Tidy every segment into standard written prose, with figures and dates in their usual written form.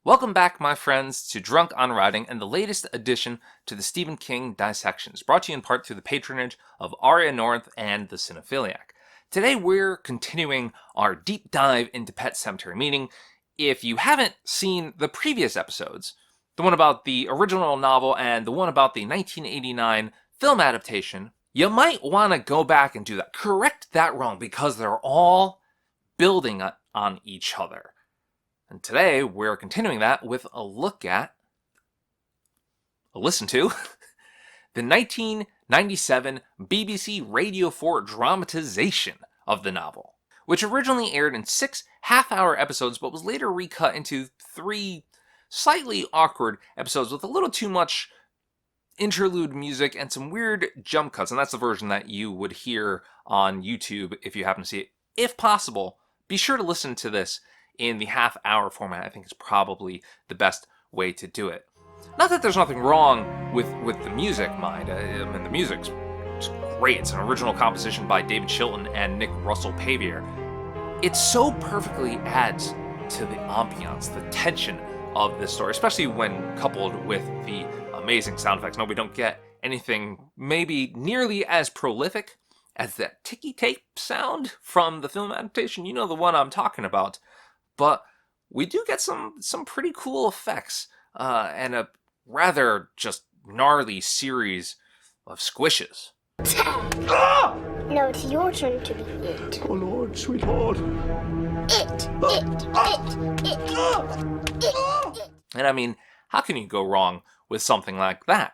Welcome back, my friends, to Drunk on Writing and the latest addition to the Stephen King Dissections, brought to you in part through the patronage of Aria North and the Cinephiliac. Today we're continuing our deep dive into Pet Sematary, meaning if you haven't seen the previous episodes, the one about the original novel and the one about the 1989 film adaptation, you might want to go back and do that. Correct that wrong, because they're all building on each other. And today, we're continuing that with a listen to, the 1997 BBC Radio 4 dramatization of the novel, which originally aired in 6 half-hour episodes, but was later recut into 3 slightly awkward episodes with a little too much interlude music and some weird jump cuts, and that's the version that you would hear on YouTube if you happen to see it. If possible, be sure to listen to this in the half-hour format. I think it's probably the best way to do it. Not that there's nothing wrong with the music, mind. I mean, the music's great. It's an original composition by David Chilton and Nick Russell Pavier. It so perfectly adds to the ambiance, the tension of this story, especially when coupled with the amazing sound effects. No, we don't get anything maybe nearly as prolific as that ticky-tape sound from the film adaptation. You know the one I'm talking about. But we do get some pretty cool effects and a rather just gnarly series of squishes. No, it's your turn to be it. Oh, Lord, sweet Lord. It. And I mean, how can you go wrong with something like that?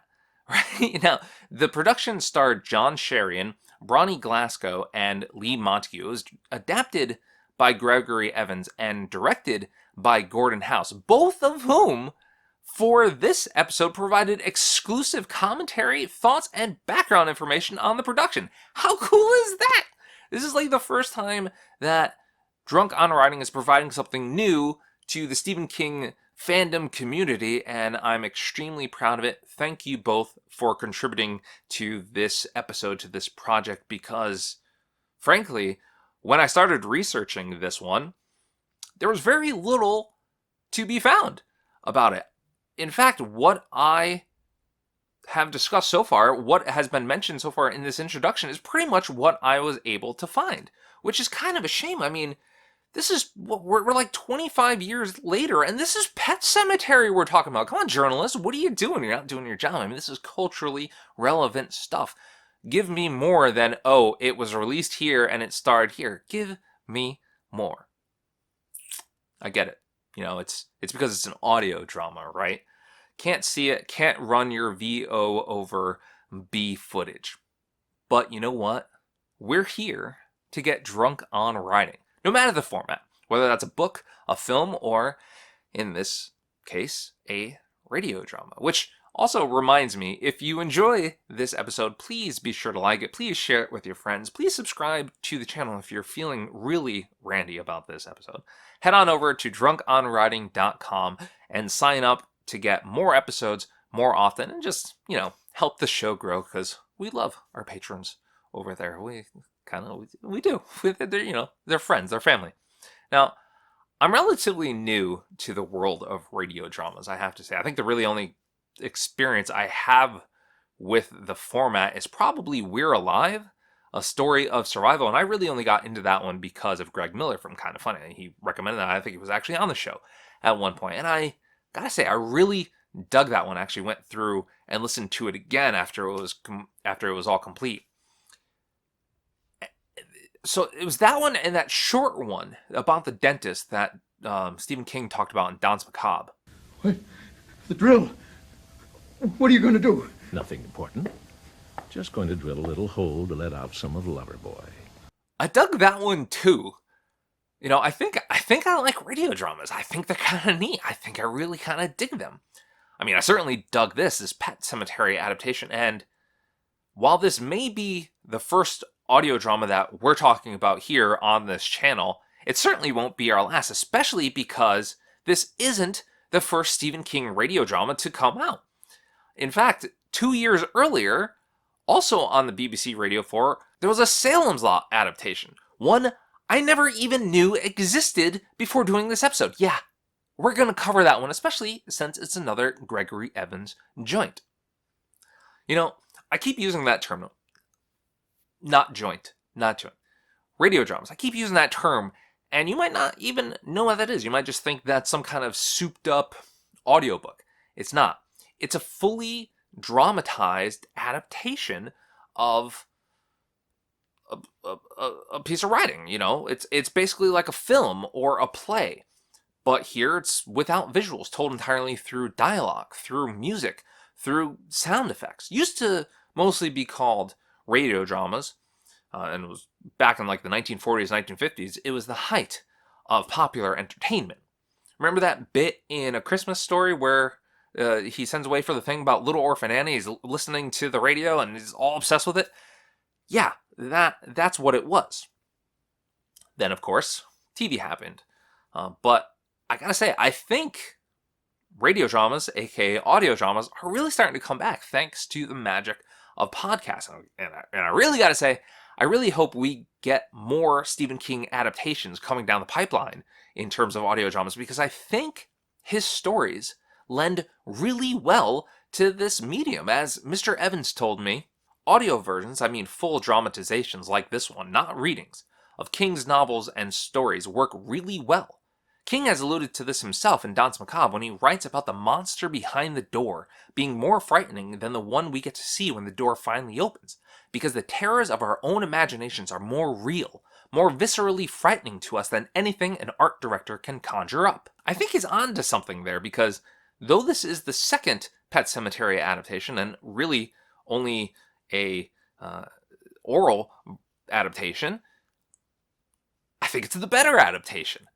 Right? Now, the production starred John Sharian, Briony Glassco, and Lee Montague. It was adapted by Gregory Evans and directed by Gordon House, both of whom, for this episode, provided exclusive commentary, thoughts, and background information on the production. How cool is that? This is like the first time that Drunk on Writing is providing something new to the Stephen King fandom community, and I'm extremely proud of it. Thank you both for contributing to this episode, to this project, because, frankly, when I started researching this one, there was very little to be found about it. In fact, what I have discussed so far, what has been mentioned so far in this introduction, is pretty much what I was able to find, which is kind of a shame. I mean, this is, we're like 25 years later, and this is Pet Sematary we're talking about. Come on, journalists, what are you doing? You're not doing your job. I mean, this is culturally relevant stuff. Give me more than, oh, it was released here and it starred here. Give me more. I get it. You know, it's because it's an audio drama, right? Can't see it, can't run your VO over B footage. But you know what? We're here to get drunk on writing. No matter the format. Whether that's a book, a film, or, in this case, a radio drama. Which also reminds me, if you enjoy this episode, please be sure to like it. Please share it with your friends. Please subscribe to the channel if you're feeling really randy about this episode. Head on over to drunkonwriting.com and sign up to get more episodes more often and just, help the show grow, because we love our patrons over there. We do. They're friends, they're family. Now, I'm relatively new to the world of radio dramas, I have to say. I think the really only experience I have with the format is probably We're Alive, A Story of Survival, and I really only got into that one because of Greg Miller from Kind of Funny. He recommended that. I think he was actually on the show at one point, and I gotta say, I really dug that one. I actually went through and listened to it again after it was all complete. So it was that one and that short one about the dentist that Stephen King talked about in Danse Macabre. What? The drill? What are you going to do? Nothing important. Just going to drill a little hole to let out some of the lover boy. I dug that one too. I think I like radio dramas. I think they're kind of neat. I think I really kind of dig them. I mean, I certainly dug this Pet Sematary adaptation, and while this may be the first audio drama that we're talking about here on this channel, it certainly won't be our last, especially because this isn't the first Stephen King radio drama to come out. In fact, 2 years earlier, also on the BBC Radio 4, there was a Salem's Lot adaptation, One I never even knew existed before doing this episode. Yeah, we're going to cover that one, especially since it's another Gregory Evans joint. You know, I keep using that term. Not joint. Radio dramas. I keep using that term, and you might not even know what that is. You might just think that's some kind of souped up audiobook. It's not. It's a fully dramatized adaptation of a piece of writing. You know, it's basically like a film or a play, but here it's without visuals, told entirely through dialogue, through music, through sound effects. Used to mostly be called radio dramas, and it was back in like the 1940s, 1950s. It was the height of popular entertainment. Remember that bit in A Christmas Story where he sends away for the thing about Little Orphan Annie? He's listening to the radio and he's all obsessed with it. Yeah, that's what it was. Then, of course, TV happened. But I gotta say, I think radio dramas, aka audio dramas, are really starting to come back thanks to the magic of podcasts. And I really gotta say, I really hope we get more Stephen King adaptations coming down the pipeline in terms of audio dramas, because I think his stories lend really well to this medium. As Mr. Evans told me, audio versions, I mean full dramatizations like this one, not readings, of King's novels and stories work really well. King has alluded to this himself in Danse Macabre when he writes about the monster behind the door being more frightening than the one we get to see when the door finally opens, because the terrors of our own imaginations are more real, more viscerally frightening to us than anything an art director can conjure up. I think he's on to something there, because though this is the second Pet Sematary adaptation, and really only a oral adaptation, I think it's the better adaptation.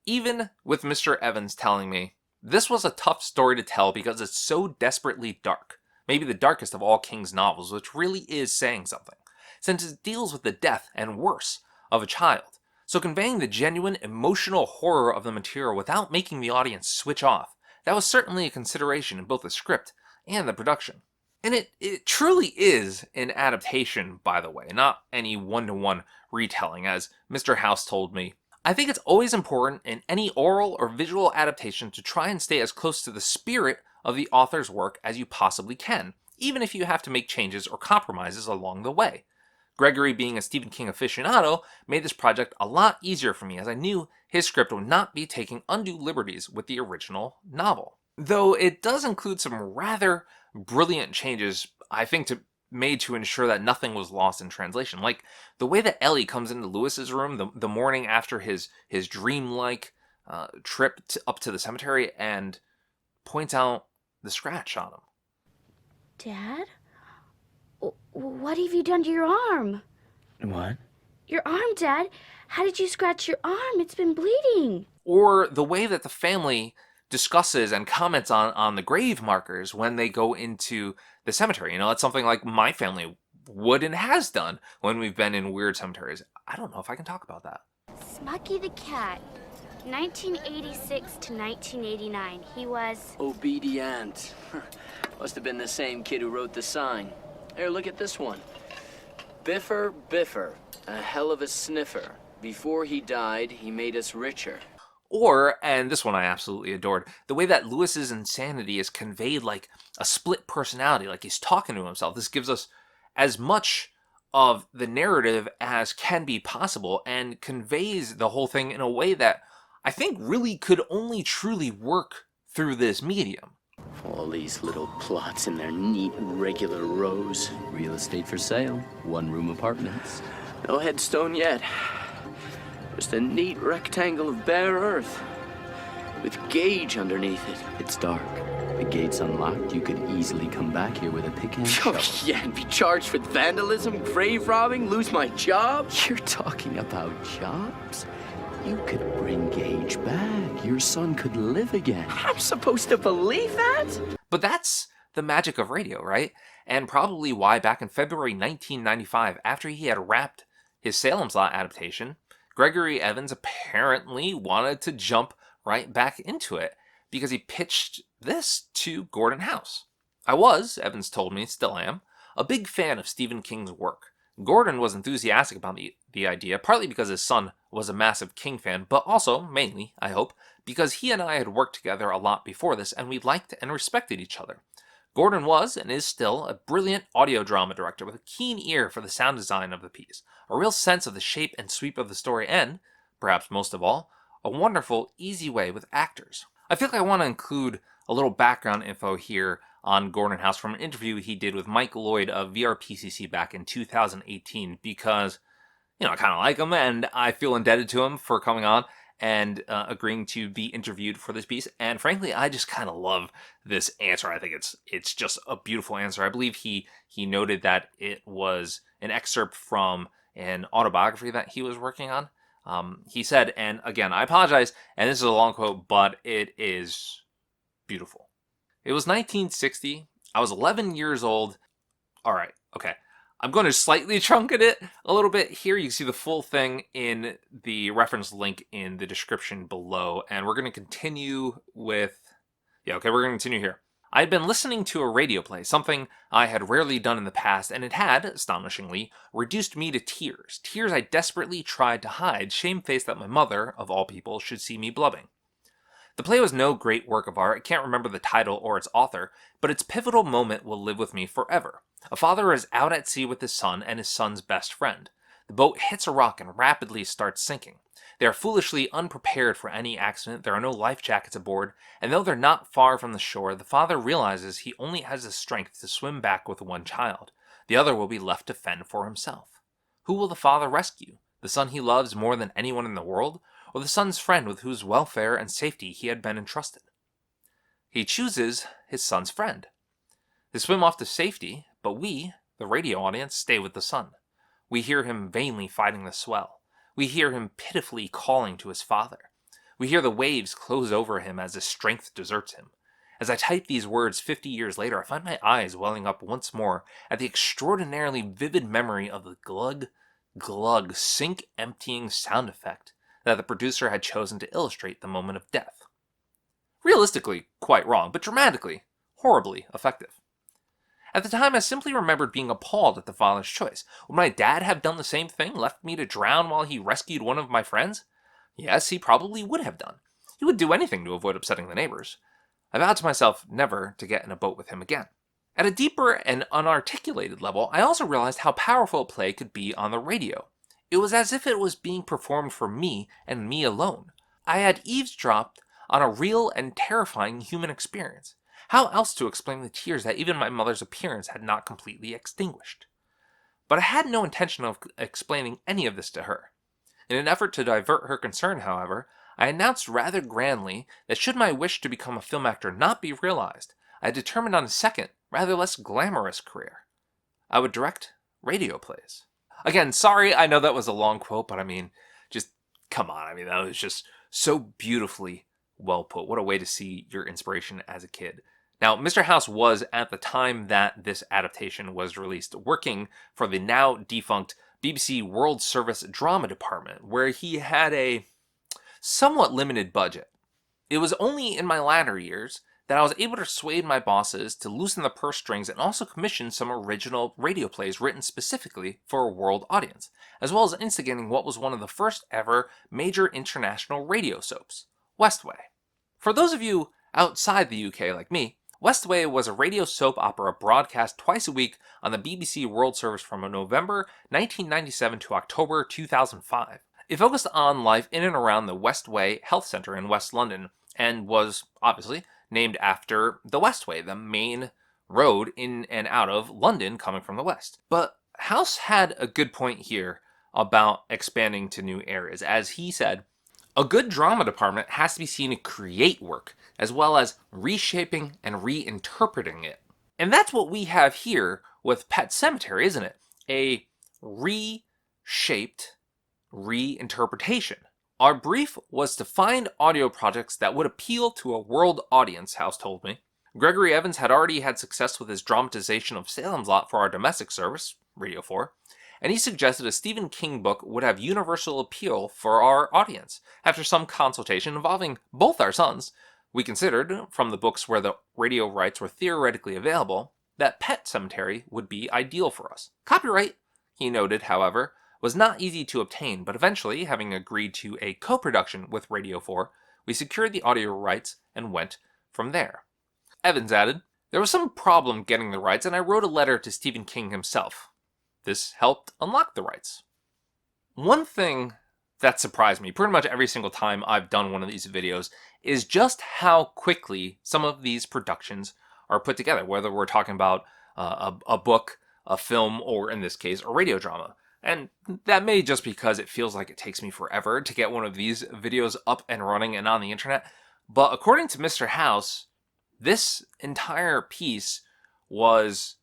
Even with Mr. Evans telling me, this was a tough story to tell because it's so desperately dark, maybe the darkest of all King's novels, which really is saying something, since it deals with the death, and worse, of a child. So conveying the genuine emotional horror of the material without making the audience switch off, that was certainly a consideration in both the script and the production. And it truly is an adaptation, by the way, not any one-to-one retelling, as Mr. House told me. I think it's always important in any oral or visual adaptation to try and stay as close to the spirit of the author's work as you possibly can, even if you have to make changes or compromises along the way. Gregory, being a Stephen King aficionado, made this project a lot easier for me, as I knew his script would not be taking undue liberties with the original novel. Though it does include some rather brilliant changes, I think, made to ensure that nothing was lost in translation. Like the way that Ellie comes into Lewis's room the morning after his dreamlike trip up to the cemetery and points out the scratch on him. Dad? What have you done to your arm? What? Your arm, Dad. How did you scratch your arm? It's been bleeding. Or the way that the family discusses and comments on the grave markers when they go into the cemetery. You know, that's something like my family would and has done when we've been in weird cemeteries. I don't know if I can talk about that. Smucky the cat, 1986 to 1989. He was... Obedient. Must have been the same kid who wrote the sign. Here, look at this one. Biffer, Biffer, a hell of a sniffer. Before he died, he made us richer. Or, and this one I absolutely adored, the way that Lewis's insanity is conveyed like a split personality, like he's talking to himself. This gives us as much of the narrative as can be possible and conveys the whole thing in a way that I think really could only truly work through this medium. All these little plots in their neat, regular rows. Real estate for sale. One-room apartments. No headstone yet. Just a neat rectangle of bare earth with gauge underneath it. It's dark. The gate's unlocked. You could easily come back here with a pick and shovel. Oh, yeah, and be charged with vandalism, grave robbing, lose my job. You're talking about jobs? You could bring Gage back. Your son could live again. I'm supposed to believe that? But that's the magic of radio, right? And probably why back in February 1995, after he had wrapped his Salem's Lot adaptation, Gregory Evans apparently wanted to jump right back into it because he pitched this to Gordon House. I was, Evans told me, still am, a big fan of Stephen King's work. Gordon was enthusiastic about the idea, partly because his son was a massive King fan, but also, mainly, I hope, because he and I had worked together a lot before this, and we liked and respected each other. Gordon was, and is still, a brilliant audio drama director with a keen ear for the sound design of the piece, a real sense of the shape and sweep of the story, and, perhaps most of all, a wonderful, easy way with actors. I feel like I want to include a little background info here on Gordon House from an interview he did with Mike Lloyd of VRPCC back in 2018 because, I kind of like him and I feel indebted to him for coming on and agreeing to be interviewed for this piece. And frankly, I just kind of love this answer. I think it's just a beautiful answer. I believe he noted that it was an excerpt from an autobiography that he was working on. He said, and again, I apologize, and this is a long quote, but it is beautiful. It was 1960. I was 11 years old. All right, okay. I'm going to slightly truncate it a little bit here. You can see the full thing in the reference link in the description below, and we're going to continue with... we're going to continue here. I had been listening to a radio play, something I had rarely done in the past, and it had, astonishingly, reduced me to tears. Tears I desperately tried to hide, shamefaced that my mother, of all people, should see me blubbing. The play was no great work of art. I can't remember the title or its author, but its pivotal moment will live with me forever. A father is out at sea with his son and his son's best friend. The boat hits a rock and rapidly starts sinking. They are foolishly unprepared for any accident, there are no life jackets aboard, and though they're not far from the shore, the father realizes he only has the strength to swim back with one child. The other will be left to fend for himself. Who will the father rescue? The son he loves more than anyone in the world? Or the son's friend with whose welfare and safety he had been entrusted? He chooses his son's friend. They swim off to safety, but we, the radio audience, stay with the son. We hear him vainly fighting the swell. We hear him pitifully calling to his father. We hear the waves close over him as his strength deserts him. As I type these words 50 years later, I find my eyes welling up once more at the extraordinarily vivid memory of the glug, glug, sink-emptying sound effect that the producer had chosen to illustrate the moment of death. Realistically, quite wrong, but dramatically, horribly effective. At the time, I simply remembered being appalled at the father's choice. Would my dad have done the same thing, left me to drown while he rescued one of my friends? Yes, he probably would have done. He would do anything to avoid upsetting the neighbors. I vowed to myself never to get in a boat with him again. At a deeper and unarticulated level, I also realized how powerful a play could be on the radio. It was as if it was being performed for me and me alone. I had eavesdropped on a real and terrifying human experience. How else to explain the tears that even my mother's appearance had not completely extinguished? But I had no intention of explaining any of this to her. In an effort to divert her concern, however, I announced rather grandly that should my wish to become a film actor not be realized, I had determined on a second, rather less glamorous career. I would direct radio plays. Again, sorry, I know that was a long quote, but just come on. That was just so beautifully well put. What a way to see your inspiration as a kid. Now, Mr. House was, at the time that this adaptation was released, working for the now defunct BBC World Service Drama Department, where he had a somewhat limited budget. It was only in my latter years that I was able to persuade my bosses to loosen the purse strings and also commission some original radio plays written specifically for a world audience, as well as instigating what was one of the first ever major international radio soaps, Westway. For those of you outside the UK like me, Westway was a radio soap opera broadcast twice a week on the BBC World Service from November 1997 to October 2005. It focused on life in and around the Westway Health Centre in West London and was, obviously, named after the Westway, the main road in and out of London coming from the west. But House had a good point here about expanding to new areas. As he said, a good drama department has to be seen to create work, as well as reshaping and reinterpreting it. And that's what we have here with Pet Sematary, isn't it? A reshaped reinterpretation. Our brief was to find audio projects that would appeal to a world audience, House told me. Gregory Evans had already had success with his dramatization of Salem's Lot for our domestic service, Radio 4, and he suggested a Stephen King book would have universal appeal for our audience. After some consultation involving both our sons, we considered, from the books where the radio rights were theoretically available, that Pet Sematary would be ideal for us. Copyright he noted, however, was not easy to obtain, but eventually, having agreed to a co-production with Radio 4, we secured the audio rights and went from there. Evans added, "There was some problem getting the rights, and I wrote a letter to Stephen King himself. This helped unlock the rights." One thing that surprised me pretty much every single time I've done one of these videos is just how quickly some of these productions are put together, whether we're talking about a book, a film, or in this case, a radio drama. And that may just because it feels like it takes me forever to get one of these videos up and running and on the internet. But according to Mr. House, this entire piece was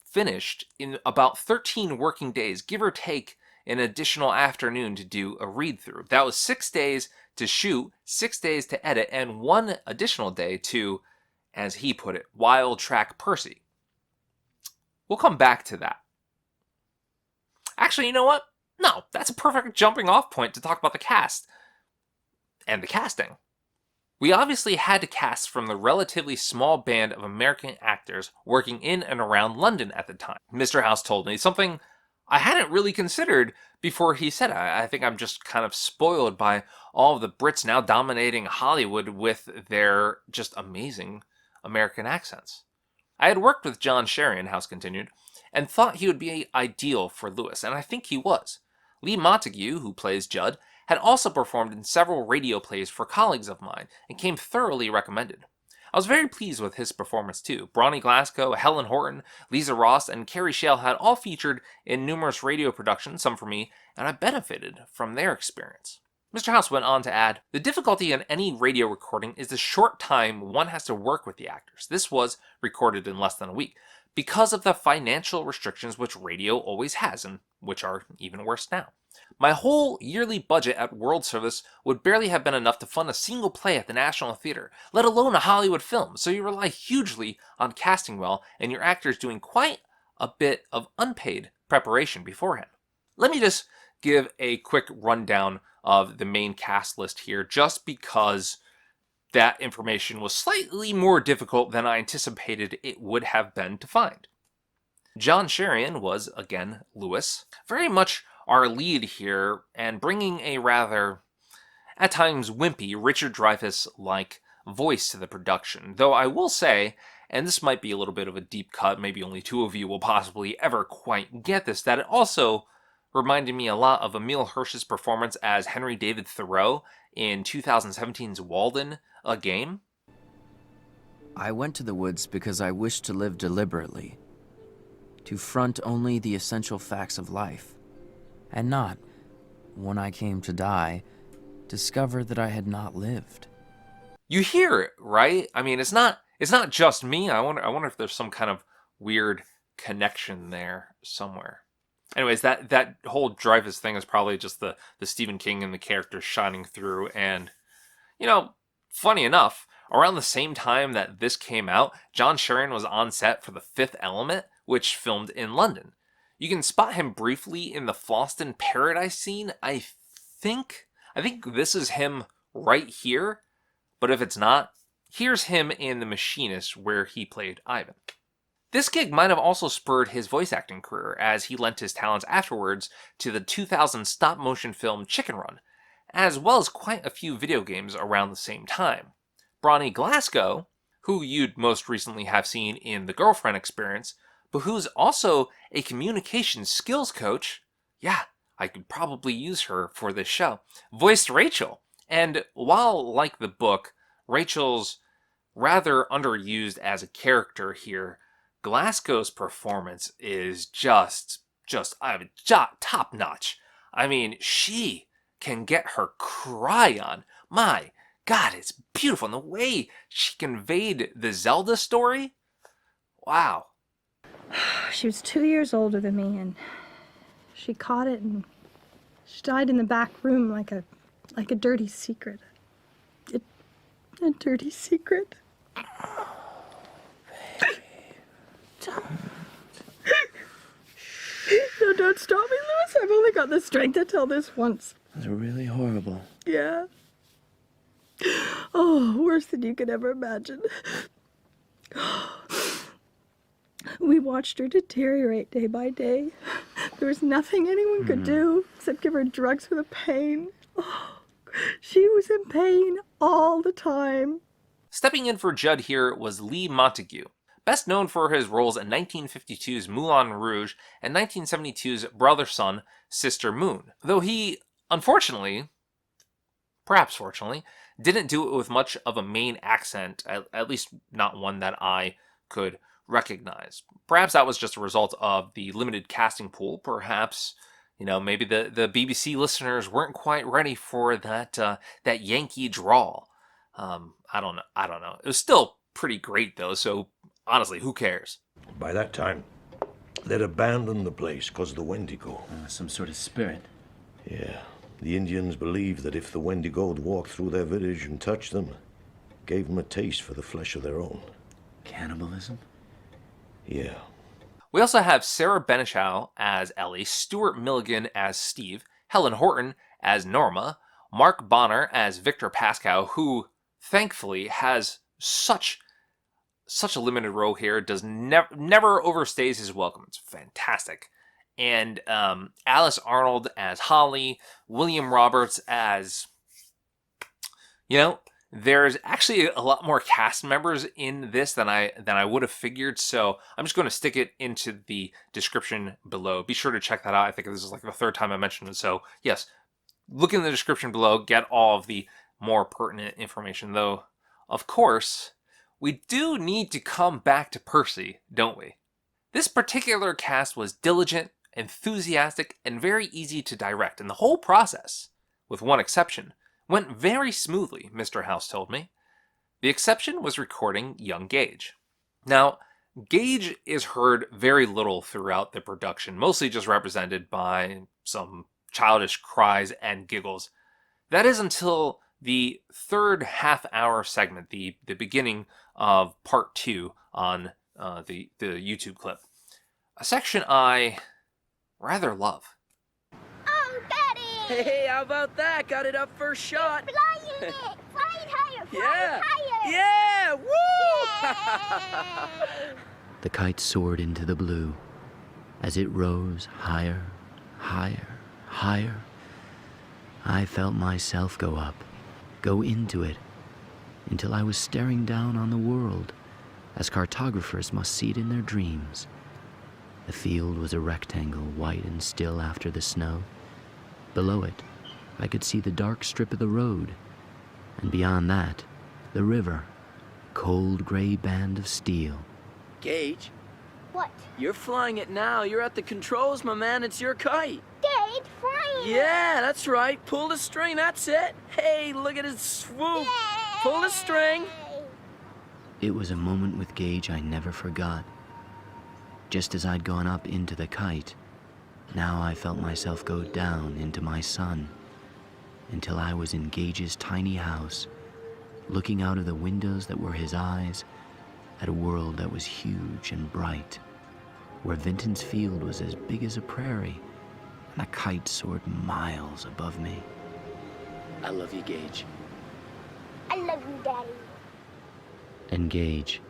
finished in about 13 working days, give or take an additional afternoon to do a read-through. That was 6 days to shoot, 6 days to edit, and 1 additional day to, as he put it, wild track Percy. We'll come back to that. Actually, you know what? No, that's a perfect jumping off point to talk about the cast and the casting. We obviously had to cast from the relatively small band of American actors working in and around London at the time. Mr. House told me something I hadn't really considered before he said it. I think I'm just kind of spoiled by all of the Brits now dominating Hollywood with their just amazing American accents. I had worked with John Sharian, House continued, and thought he would be ideal for Lewis, and I think he was. Lee Montague, who plays Judd, had also performed in several radio plays for colleagues of mine, and came thoroughly recommended. I was very pleased with his performance too. Briony, Glassco, Helen, Horton, Liza Ross, and Kerry Shale had all featured in numerous radio productions, some for me, and I benefited from their experience. Mr. House went on to add, "The difficulty in any radio recording is the short time one has to work with the actors. This was recorded in less than a week, because of the financial restrictions which radio always has, and which are even worse now. My whole yearly budget at World Service would barely have been enough to fund a single play at the National Theater, let alone a Hollywood film, so you rely hugely on casting well and your actors doing quite a bit of unpaid preparation beforehand." Let me just give a quick rundown of the main cast list here, just because that information was slightly more difficult than I anticipated it would have been to find. John Sharian was, again, Lewis, very much our lead here, and bringing a rather, at times, wimpy Richard Dreyfuss-like voice to the production. Though I will say, and this might be a little bit of a deep cut, maybe only 2 of you will possibly ever quite get this, that it also reminded me a lot of Emile Hirsch's performance as Henry David Thoreau in 2017's Walden, A Game. "I went to the woods because I wished to live deliberately, to front only the essential facts of life, and not, when I came to die, discover that I had not lived." You hear it, right? I mean, it's not just me. I wonder if there's some kind of weird connection there somewhere. Anyways, that whole Dreyfuss thing is probably just the Stephen King and the characters shining through. And, you know, funny enough, around the same time that this came out, John Sharian was on set for The Fifth Element, which filmed in London. You can spot him briefly in the Fhloston Paradise scene. I think this is him right here. But if it's not, here's him in The Machinist, where he played Ivan. This gig might have also spurred his voice acting career, as he lent his talents afterwards to the 2000 stop-motion film Chicken Run, as well as quite a few video games around the same time. Briony Glassco, who you'd most recently have seen in The Girlfriend Experience, but who's also a communication skills coach, yeah, I could probably use her for this show, voiced Rachel. And while, like the book, Rachel's rather underused as a character here, Glassco's performance is just top notch. I mean, she can get her cry on. My God, it's beautiful. And the way she conveyed the Zelda story, wow. She was 2 years older than me, and she caught it, and she died in the back room like a dirty secret. A dirty secret. No, don't stop me, Lewis. I've only got the strength to tell this once. It's really horrible. Yeah. Oh, worse than you could ever imagine. We watched her deteriorate day by day. There was nothing anyone could do except give her drugs for the pain. Oh, she was in pain all the time. Stepping in for Judd here was Lee Montague, best known for his roles in 1952's Moulin Rouge and 1972's Brother Sun, Sister Moon, though he, unfortunately, perhaps fortunately, didn't do it with much of a main accent, at least not one that I could recognize. Perhaps that was just a result of the limited casting pool. Perhaps, maybe the BBC listeners weren't quite ready for that Yankee drawl. I don't know. It was still pretty great though, so honestly, who cares? By that time, they'd abandoned the place because of the Wendigo. Some sort of spirit. Yeah. The Indians believed that if the Wendigo would walk through their village and touch them, gave them a taste for the flesh of their own. Cannibalism? Yeah. We also have Sarah Benichou as Ellie, Stuart Milligan as Steve, Helen Horton as Norma, Mark Bonnar as Victor Pascow, who thankfully has such a limited role here, does never overstays his welcome. It's fantastic. And Alice Arnold as Holly, William Roberts as, there's actually a lot more cast members in this than I would have figured, so I'm just going to stick it into the description below. Be sure to check that out. I think this is like the third time I mentioned it, so yes, look in the description below, get all of the more pertinent information, though, of course, we do need to come back to Percy, don't we? This particular cast was diligent, enthusiastic, and very easy to direct, and the whole process, with one exception, went very smoothly, Mr. House told me. The exception was recording young Gage. Now, Gage is heard very little throughout the production, mostly just represented by some childish cries and giggles. That is until the third half-hour segment, the beginning of part 2 on the YouTube clip. A section I rather love. Oh, Daddy! Hey, how about that? Got it up first shot. Fly in it! Fly it higher! Fly Yeah! it higher! Yeah! Woo! The kite soared into the blue. As it rose higher, higher, higher, I felt myself go up, go into it, until I was staring down on the world, as cartographers must see it in their dreams. The field was a rectangle, white and still after the snow. Below it, I could see the dark strip of the road, and beyond that, the river, cold gray band of steel. Gage, What? you're flying it now. You're at the controls, my man. It's your kite. Dad, flying it! Yeah, that's right. Pull the string, that's it. Hey, look at his swoop. Pull the string. It was a moment with Gage I never forgot. Just as I'd gone up into the kite, now I felt myself go down into my son, until I was in Gage's tiny house, looking out of the windows that were his eyes at a world that was huge and bright, where Vinton's field was as big as a prairie, and a kite soared miles above me. I love you, Gage. I love you, Daddy. And Gage,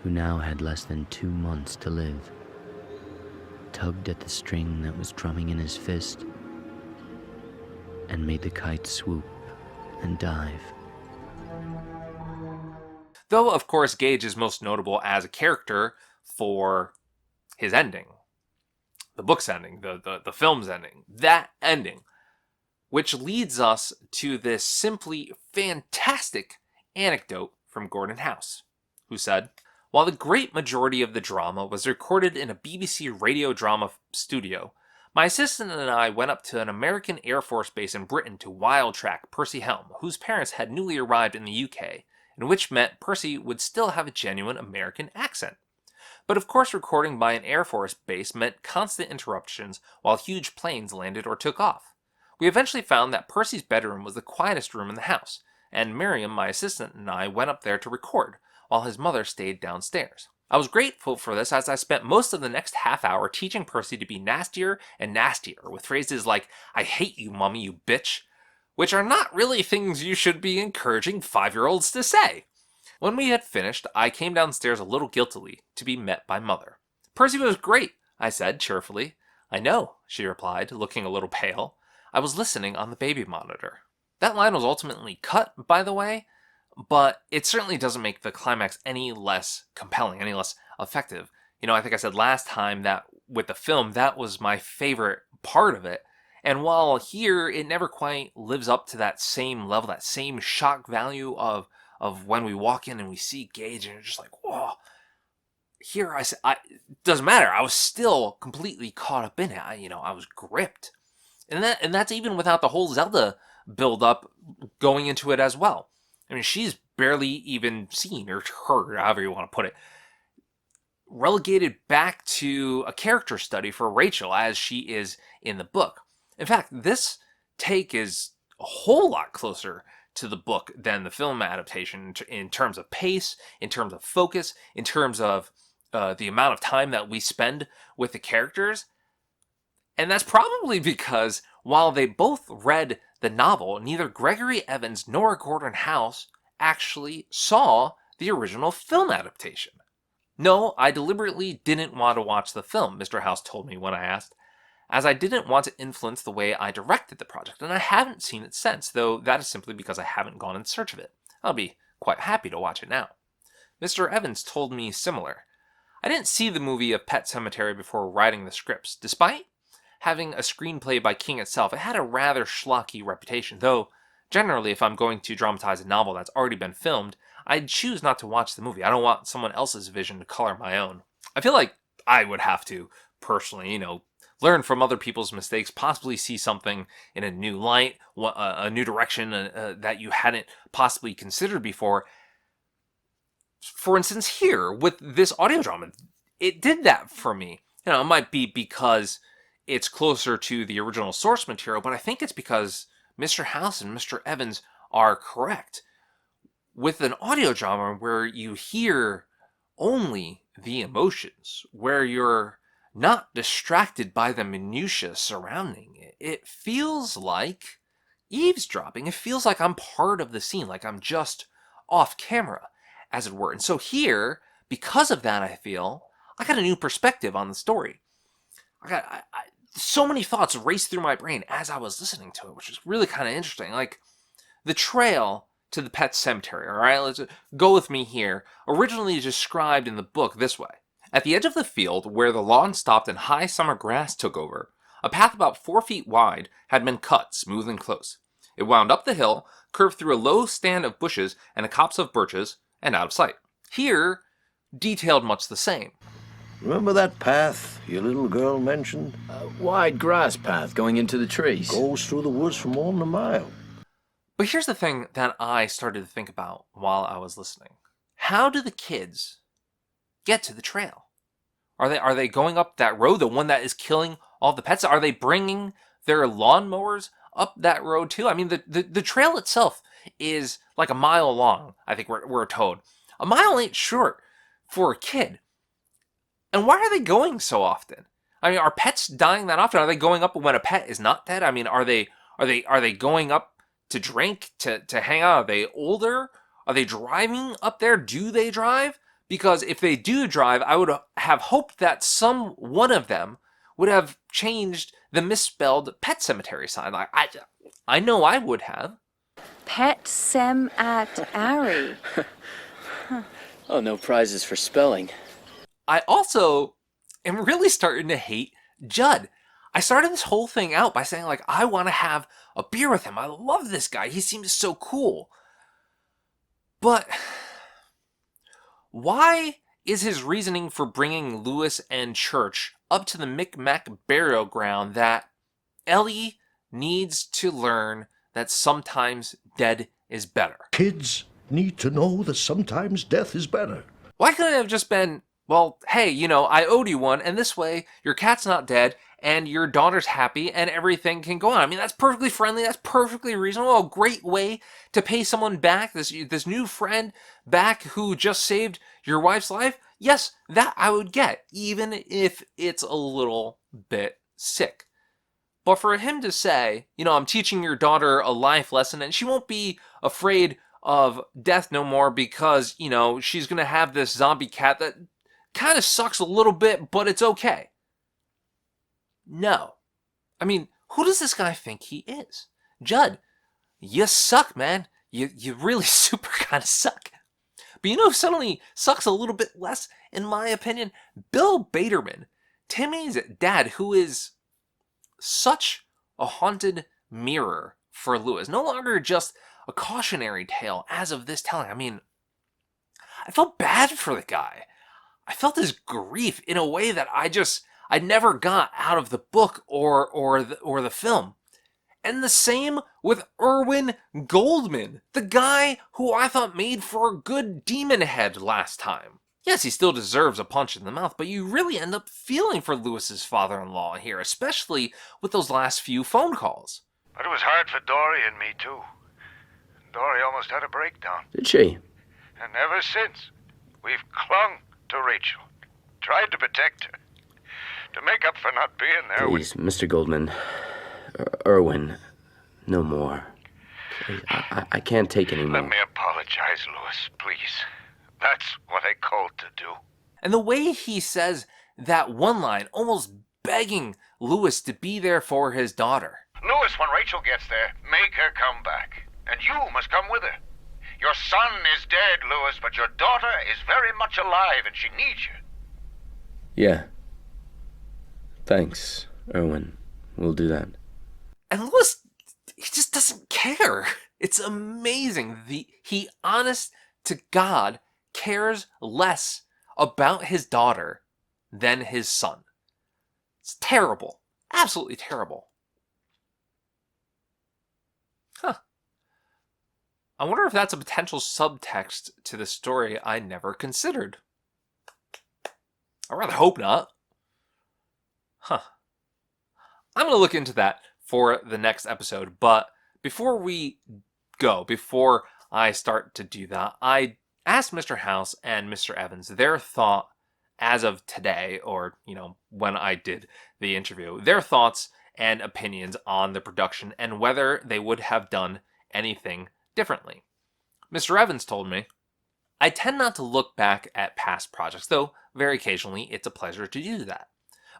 who now had less than 2 months to live, tugged at the string that was drumming in his fist and made the kite swoop and dive. Though, of course, Gage is most notable as a character for his ending. The book's ending, the film's ending, that ending, which leads us to this simply fantastic anecdote from Gordon House, who said, "While the great majority of the drama was recorded in a BBC radio drama studio, my assistant and I went up to an American Air Force base in Britain to wild track Percy Helm, whose parents had newly arrived in the UK, and which meant Percy would still have a genuine American accent. But of course recording by an Air Force base meant constant interruptions while huge planes landed or took off. We eventually found that Percy's bedroom was the quietest room in the house, and Miriam, my assistant, and I went up there to record, while his mother stayed downstairs. I was grateful for this as I spent most of the next half hour teaching Percy to be nastier and nastier with phrases like, 'I hate you, Mummy, you bitch,' which are not really things you should be encouraging 5-year-olds to say. When we had finished, I came downstairs a little guiltily to be met by Mother. 'Percy was great,' I said cheerfully. I know, she replied, looking a little pale. I was listening on the baby monitor. That line was ultimately cut, by the way, but it certainly doesn't make the climax any less compelling, any less effective. You know, I think I said last time that with the film, that was my favorite part of it. And while here, it never quite lives up to that same level, that same shock value of when we walk in and we see Gage and you're just like, whoa. Here, it doesn't matter. I was still completely caught up in it. I was gripped. And that's even without the whole Zelda build-up going into it as well. I mean, she's barely even seen or heard, however you want to put it, relegated back to a character study for Rachel as she is in the book. In fact, this take is a whole lot closer to the book than the film adaptation in terms of pace, in terms of focus, in terms of the amount of time that we spend with the characters. And that's probably because while they both read the novel, neither Gregory Evans nor Gordon House actually saw the original film adaptation. No, I deliberately didn't want to watch the film, Mr. House told me when I asked, as I didn't want to influence the way I directed the project, and I haven't seen it since, though that is simply because I haven't gone in search of it. I'll be quite happy to watch it now. Mr. Evans told me similar. I didn't see the movie of Pet Sematary before writing the scripts. Despite having a screenplay by King itself, it had a rather schlocky reputation, though generally if I'm going to dramatize a novel that's already been filmed, I'd choose not to watch the movie. I don't want someone else's vision to color my own. I feel like I would have to, personally, learn from other people's mistakes, possibly see something in a new light, a new direction that you hadn't possibly considered before. For instance, here, with this audio drama, it did that for me. It might be because it's closer to the original source material, but I think it's because Mr. House and Mr. Evans are correct. With an audio drama where you hear only the emotions, where you're not distracted by the minutiae surrounding it, it feels like eavesdropping. It feels like I'm part of the scene, like I'm just off camera, as it were. And so here, because of that, I feel I got a new perspective on the story. So many thoughts raced through my brain as I was listening to it, which is really kind of interesting. Like the trail to the Pet Cemetery, all right? Let's go with me here. Originally described in the book this way. At the edge of the field, where the lawn stopped and high summer grass took over, a path about 4 feet wide had been cut smooth and close. It wound up the hill, curved through a low stand of bushes and a copse of birches, and out of sight. Here, detailed much the same. Remember that path your little girl mentioned? A wide grass path going into the trees. Goes through the woods for more than a mile. But here's the thing that I started to think about while I was listening. How do the kids get to the trail? Are they going up that road, the one that is killing all the pets? Are they bringing their lawnmowers up that road too? I mean, the trail itself is like a mile long, I think we're told. A mile ain't short for a kid. And why are they going so often? I mean, are pets dying that often? Are they going up when a pet is not dead? I mean, are they going up to drink, to hang out? Are they older? Are they driving up there? Do they drive? Because if they do drive, I would have hoped that one of them would have changed the misspelled Pet Cemetery sign. I know I would have. Pet Sematary. Oh, no prizes for spelling. I also am really starting to hate Judd. I started this whole thing out by saying, I want to have a beer with him. I love this guy. He seems so cool. But why is his reasoning for bringing Lewis and Church up to the Micmac burial ground that Ellie needs to learn that sometimes dead is better? Kids need to know that sometimes death is better. Why couldn't it have just been, well, hey, I owed you one, and this way your cat's not dead, and your daughter's happy, and everything can go on. I mean, that's perfectly friendly, that's perfectly reasonable, a great way to pay someone back, this new friend back who just saved your wife's life. Yes, that I would get, even if it's a little bit sick. But for him to say, I'm teaching your daughter a life lesson, and she won't be afraid of death no more because, she's going to have this zombie cat that kind of sucks a little bit, but it's okay. No. I mean, who does this guy think he is? Judd, you suck, man. You really super kind of suck. But you know who suddenly sucks a little bit less, in my opinion? Bill Baterman, Timmy's dad, who is such a haunted mirror for Lewis. No longer just a cautionary tale as of this telling. I mean, I felt bad for the guy. I felt his grief in a way that I never got out of the book or the film. And the same with Irwin Goldman, the guy who I thought made for a good demon head last time. Yes, he still deserves a punch in the mouth, but you really end up feeling for Lewis's father-in-law here, especially with those last few phone calls. But it was hard for Dory and me, too. Dory almost had a breakdown. Did she? And ever since, we've clung to Rachel, tried to protect her, to make up for not being there. Please, Mr. Goldman, Irwin, no more. Please, I can't take any more. Let me apologize, Lewis, please. That's what I called to do. And the way he says that one line, almost begging Lewis to be there for his daughter. Lewis, when Rachel gets there, make her come back. And you must come with her. Your son is dead, Lewis, but your daughter is very much alive and she needs you. Yeah. Thanks, Irwin. We'll do that. And Lewis, he just doesn't care. It's amazing. He honest to God cares less about his daughter than his son. It's terrible. Absolutely terrible. Huh. I wonder if that's a potential subtext to the story I never considered. I rather hope not. Huh. I'm going to look into that for the next episode, but before I start to do that, I asked Mr. House and Mr. Evans their thought as of today, or, when I did the interview, their thoughts and opinions on the production and whether they would have done anything differently. Mr. Evans told me, I tend not to look back at past projects, though very occasionally it's a pleasure to do that.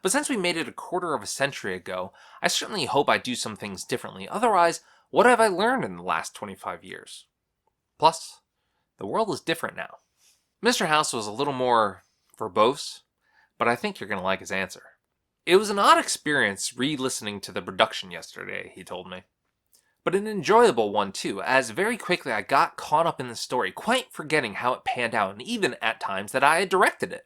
But since we made it a quarter of a century ago, I certainly hope I do some things differently. Otherwise, what have I learned in the last 25 years? Plus, the world is different now. Mr. House was a little more verbose, but I think you're going to like his answer. It was an odd experience re-listening to the production yesterday, he told me. But an enjoyable one too, as very quickly I got caught up in the story, quite forgetting how it panned out, and even at times that I had directed it.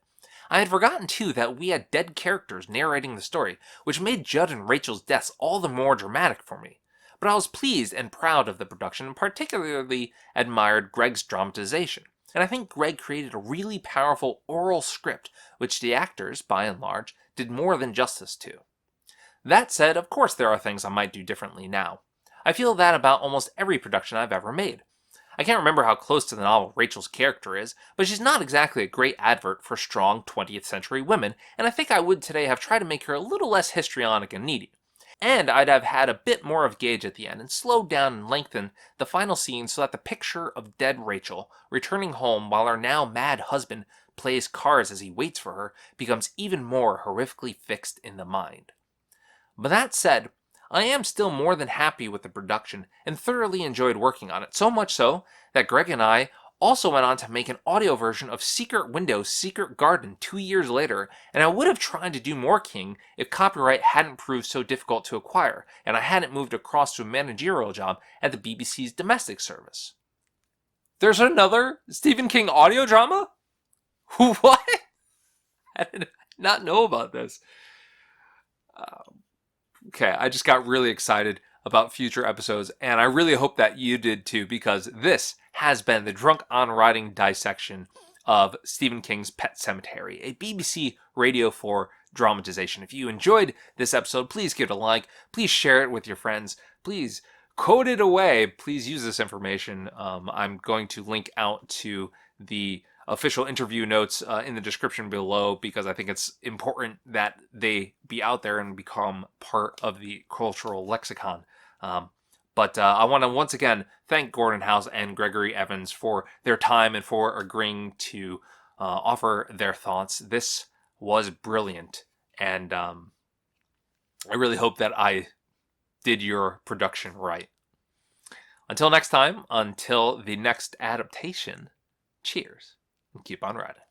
I had forgotten too that we had dead characters narrating the story, which made Judd and Rachel's deaths all the more dramatic for me. But I was pleased and proud of the production, and particularly admired Greg's dramatization. And I think Greg created a really powerful oral script, which the actors, by and large, did more than justice to. That said, of course there are things I might do differently now. I feel that about almost every production I've ever made. I can't remember how close to the novel Rachel's character is, but she's not exactly a great advert for strong 20th century women, and I think I would today have tried to make her a little less histrionic and needy. And I'd have had a bit more of Gage at the end and slowed down and lengthened the final scene so that the picture of dead Rachel returning home while her now mad husband plays cards as he waits for her becomes even more horrifically fixed in the mind. But that said, I am still more than happy with the production and thoroughly enjoyed working on it, so much so that Greg and I also went on to make an audio version of Secret Window, Secret Garden 2 years later, and I would have tried to do more King if copyright hadn't proved so difficult to acquire, and I hadn't moved across to a managerial job at the BBC's domestic service. There's another Stephen King audio drama? What? I did not know about this. Okay, I just got really excited about future episodes, and I really hope that you did too, because this has been the Drunk on Writing dissection of Stephen King's Pet Sematary, a BBC Radio 4 dramatization. If you enjoyed this episode, please give it a like, please share it with your friends, please quote it away, please use this information. I'm going to link out to the official interview notes in the description below, because I think it's important that they be out there and become part of the cultural lexicon. But I want to once again thank Gordon House and Gregory Evans for their time and for agreeing to offer their thoughts. This was brilliant, and I really hope that I did your production right. Until next time, until the next adaptation, cheers and keep on riding.